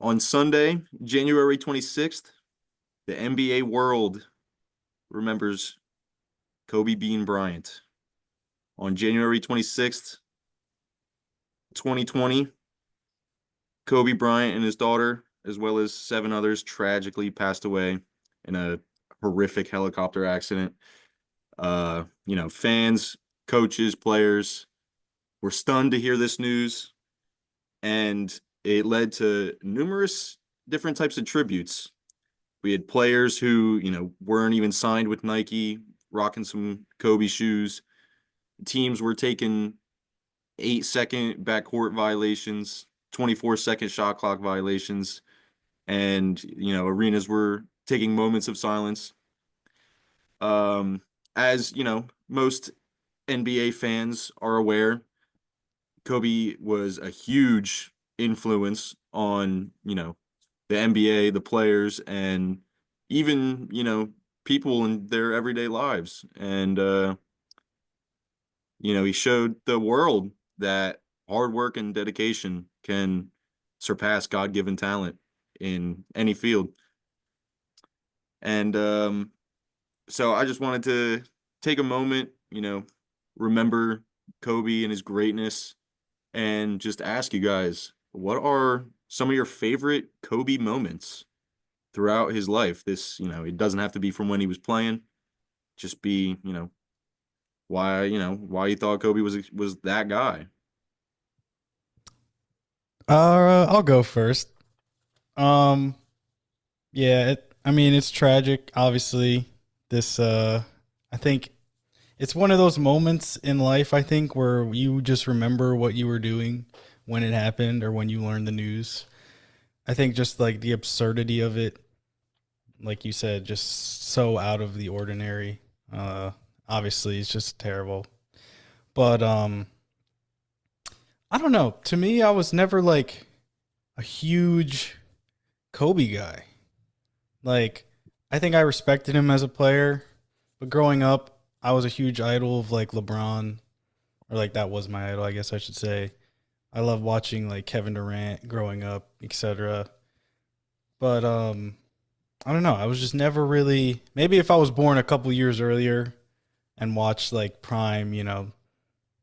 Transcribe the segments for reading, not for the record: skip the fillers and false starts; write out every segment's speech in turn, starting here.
On Sunday, January 26th, the NBA world remembers Kobe Bean Bryant. On January 26th, 2020, Kobe Bryant and his daughter, as well as seven others, tragically passed away in a horrific helicopter accident. Fans, coaches, players were stunned to hear this news, and it led to numerous different types of tributes. We had players who, weren't even signed with Nike, rocking some Kobe shoes. Teams were taking 8-second backcourt violations, 24-second shot clock violations, and, arenas were taking moments of silence. As, most NBA fans are aware, Kobe was a huge influence on, the NBA, the players, and even, people in their everyday lives. And he showed the world that hard work and dedication can surpass God-given talent in any field. And so I just wanted to take a moment, remember Kobe and his greatness, and just ask you guys, what are some of your favorite Kobe moments throughout his life? This, it doesn't have to be from when he was playing, just be, why you thought Kobe was that guy. I'll go first. Um, yeah, I mean, it's tragic. Obviously, this. I think it's one of those moments in life. I think where you just remember what you were doing when it happened or when you learned the news. I think just like the absurdity of it, like you said, just so out of the ordinary. Uh, Obviously, it's just terrible. But I don't know. To me, I was never like a huge Kobe guy. Like, I think I respected him as a player, but growing up, I was a huge idol of like LeBron, or like that was my idol, I guess I should say. I love watching like Kevin Durant growing up, etc. But I don't know. I was just never really. Maybe if I was born a couple years earlier and watched like prime,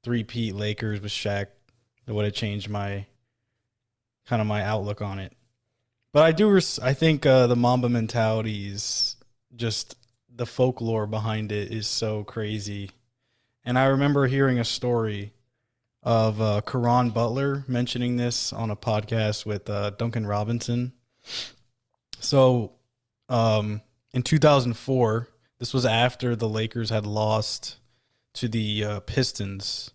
three-peat Lakers with Shaq, it would have changed my kind of my outlook on it. But I think the Mamba mentality is just the folklore behind it is so crazy. And I remember hearing a story of Karan Butler mentioning this on a podcast with Duncan Robinson. So, in 2004, this was after the Lakers had lost to the Pistons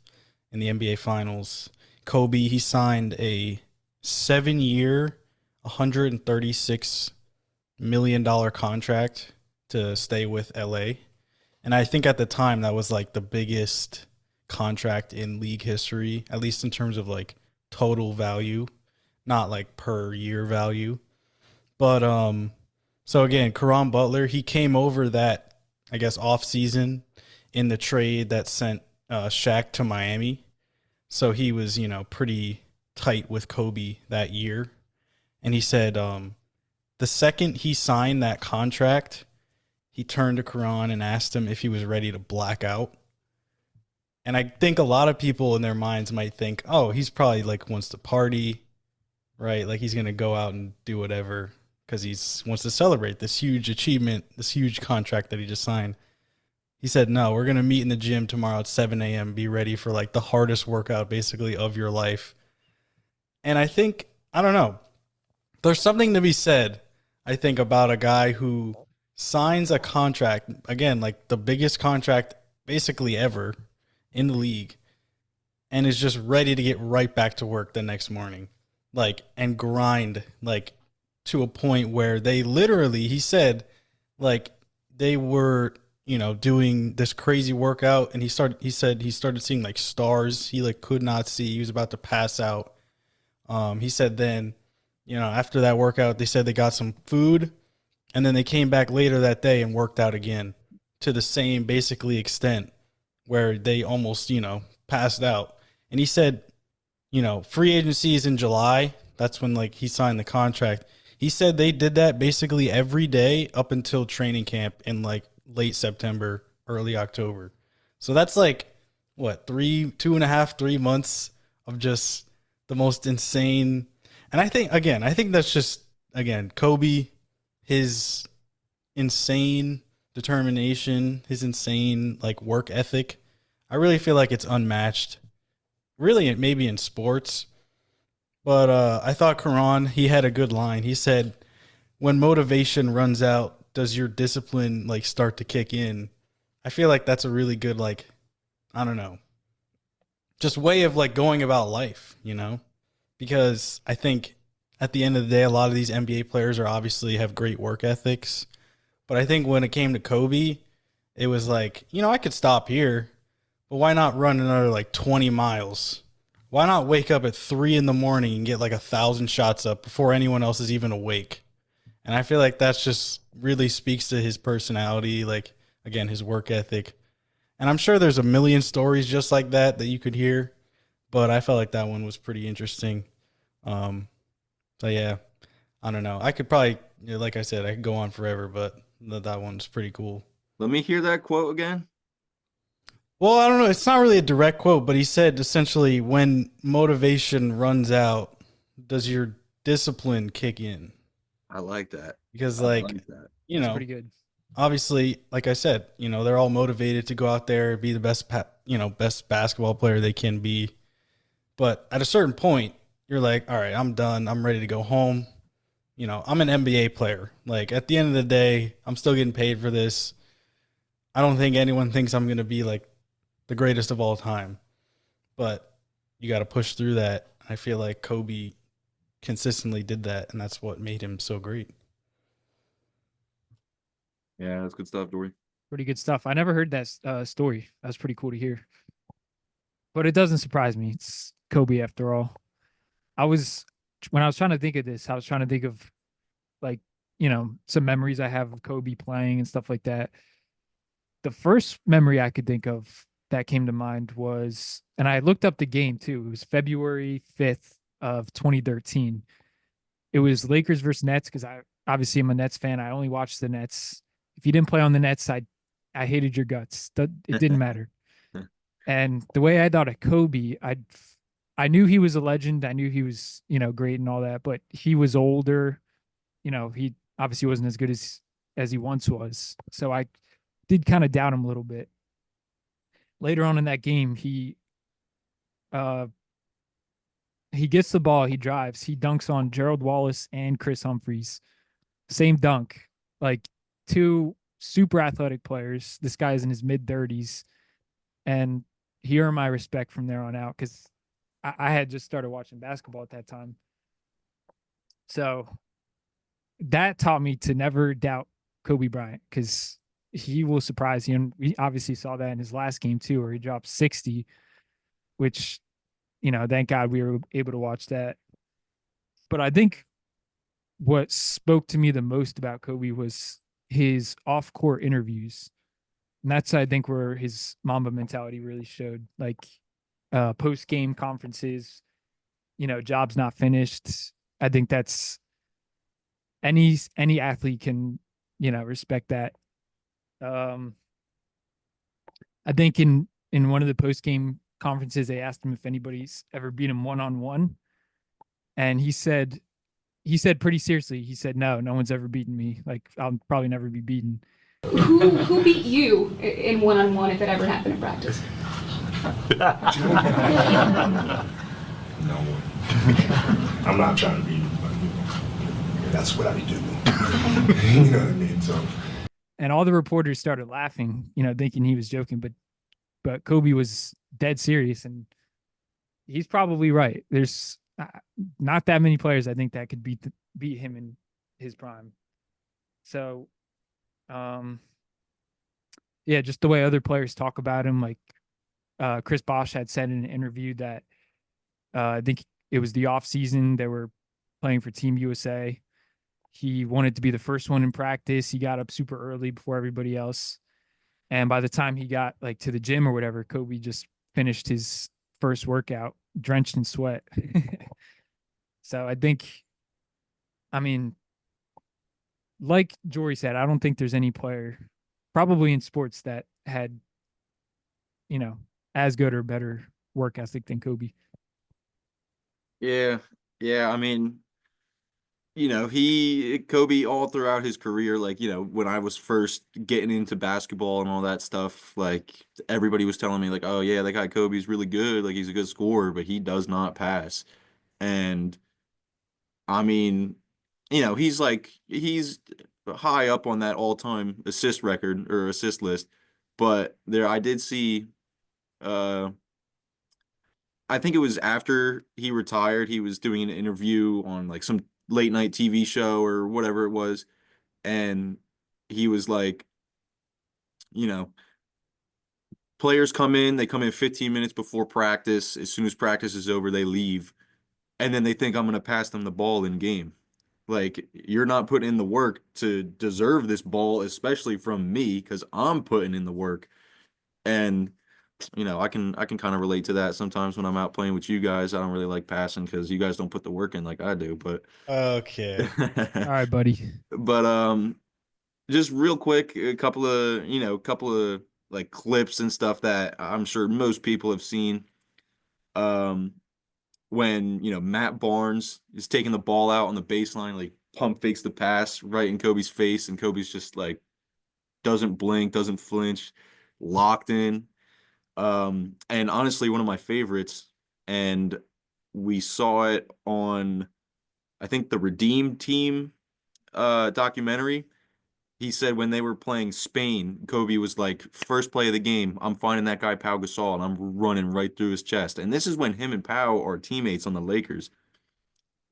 in the NBA Finals. Kobe, he signed a 7 year, $136 million contract to stay with LA. And I think at the time that was like the biggest contract in league history, at least in terms of like total value, not like per year value. But so again, Karan Butler, he came over that I guess off season in the trade that sent Shaq to Miami. So he was, pretty tight with Kobe that year. And he said the second he signed that contract, he turned to Karan and asked him if he was ready to black out. And I think a lot of people in their minds might think, oh, he's probably like wants to party, right? Like he's going to go out and do whatever because he's wants to celebrate this huge achievement, this huge contract that he just signed. He said, no, we're going to meet in the gym tomorrow at 7 a.m. Be ready for like the hardest workout basically of your life. And I think, I don't know, there's something to be said, I think, about a guy who signs a contract, again, like the biggest contract basically ever in the league, and is just ready to get right back to work the next morning. Like, and grind, like, to a point where they literally, he said, like, they were, doing this crazy workout, and he said he started seeing like stars he like could not see. He was about to pass out. He said then, after that workout, they said they got some food, and then they came back later that day and worked out again to the same basically extent where they almost, passed out. And he said, free agency is in July. That's when like he signed the contract. He said they did that basically every day up until training camp in like late September, early October. So that's like what, 2.5, 3 months of just the most insane. And I think that's just again Kobe, his insane determination, his insane like work ethic. I really feel like it's unmatched. Really, maybe in sports, but I thought Karan, he had a good line. He said, "When motivation runs out, does your discipline like start to kick in?" I feel like that's a really good like, I don't know, just way of like going about life, you know? Because I think at the end of the day, a lot of these NBA players are obviously have great work ethics, but I think when it came to Kobe, it was like, I could stop here, but why not run another like 20 miles? Why not wake up at 3 in the morning and get like 1,000 shots up before anyone else is even awake? And I feel like that's just really speaks to his personality, like again, his work ethic. And I'm sure there's a million stories just like that you could hear, but I felt like that one was pretty interesting. Um, so yeah, I don't know. I could probably, like I said, I could go on forever, but that one's pretty cool. Let me hear that quote again. Well, I don't know. It's not really a direct quote, but he said essentially, when motivation runs out, does your discipline kick in? I like that. Because, I like, like that. you That's know, pretty good. obviously, like I said, they're all motivated to go out there, be the best, best basketball player they can be. But at a certain point, you're like, all right, I'm done. I'm ready to go home. I'm an NBA player. Like, at the end of the day, I'm still getting paid for this. I don't think anyone thinks I'm going to be like the greatest of all time, but you got to push through that. I feel like Kobe consistently did that, and that's what made him so great. Yeah, that's good stuff, Jorie. Pretty good stuff. I never heard that story. That's pretty cool to hear. But it doesn't surprise me. It's Kobe after all. I was when I was trying to think of this, I was trying to think of like, some memories I have of Kobe playing and stuff like that. The first memory I could think of that came to mind was, and I looked up the game too. It was February 5th of 2013. It was Lakers versus Nets because I obviously am a Nets fan. I only watched the Nets. If you didn't play on the Nets, I hated your guts. It didn't matter. And the way I thought of Kobe, I knew he was a legend. I knew he was, great and all that, but he was older. He obviously wasn't as good as he once was. So I did kind of doubt him a little bit. Later on in that game, uh he gets the ball, he drives, he dunks on Gerald Wallace and Chris Humphreys. Same dunk. Like two super athletic players. This guy's in his mid 30s. And he earned my respect from there on out because I had just started watching basketball at that time. So that taught me to never doubt Kobe Bryant because he will surprise you. And we obviously saw that in his last game too, where he dropped 60, which, thank God we were able to watch that. But I think what spoke to me the most about Kobe was his off court interviews. And that's, I think, where his Mamba mentality really showed. Like post game conferences, job's not finished. I think that's any athlete can, respect that. I think in one of the post game conferences, they asked him if anybody's ever beat him 1-on-1, and he said pretty seriously, he said, no one's ever beaten me. Like I'll probably never be beaten. Who beat you in one-on-one if it ever happened in practice? No one. I'm not trying to be, but that's what I do. You know what I mean? So. And all the reporters started laughing, thinking he was joking, but Kobe was dead serious, and he's probably right. There's not that many players I think that could beat him in his prime. So, yeah, just the way other players talk about him, like Chris Bosh had said in an interview that I think it was the off season, they were playing for Team USA. He wanted to be the first one in practice. He got up super early before everybody else. And by the time he got like to the gym or whatever, Kobe just finished his first workout drenched in sweat. So I think, I mean, like Jory said, I don't think there's any player probably in sports that had, as good or better work ethic than Kobe. Yeah. Yeah. I mean, Kobe all throughout his career, like, when I was first getting into basketball and all that stuff, like everybody was telling me like, oh yeah, that guy Kobe's really good. Like he's a good scorer, but he does not pass. And I mean, he's high up on that all-time assist record or assist list. But I did see, uh, I think it was after he retired, he was doing an interview on like some late night TV show or whatever it was, and he was like, you know, players come in, they come in 15 minutes before practice. As soon as practice is over, they leave, and then they think I'm gonna pass them the ball in game. Like you're not putting in the work to deserve this ball, especially from me, because I'm putting in the work. And I can kind of relate to that sometimes when I'm out playing with you guys. I don't really like passing because you guys don't put the work in like I do. But Okay. All right, buddy. but just real quick, a couple of like clips and stuff that I'm sure most people have seen. Um, when Matt Barnes is taking the ball out on the baseline, like pump fakes the pass right in Kobe's face, and Kobe's just like doesn't blink, doesn't flinch, locked in. And honestly, one of my favorites, and we saw it on, I think, the Redeem Team documentary. He said when they were playing Spain, Kobe was like, first play of the game, I'm finding that guy Pau Gasol and I'm running right through his chest. And this is when him and Pau are teammates on the Lakers.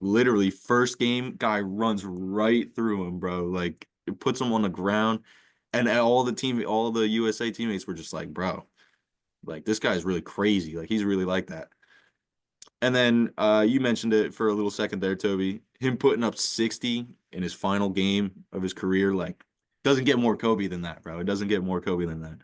Literally, first game, guy runs right through him, bro. Like it puts him on the ground. And all the USA teammates were just like, bro, like this guy's really crazy. Like he's really like that. And then you mentioned it for a little second there, Toby. Him putting up 60 in his final game of his career, like doesn't get more Kobe than that, bro. It doesn't get more Kobe than that.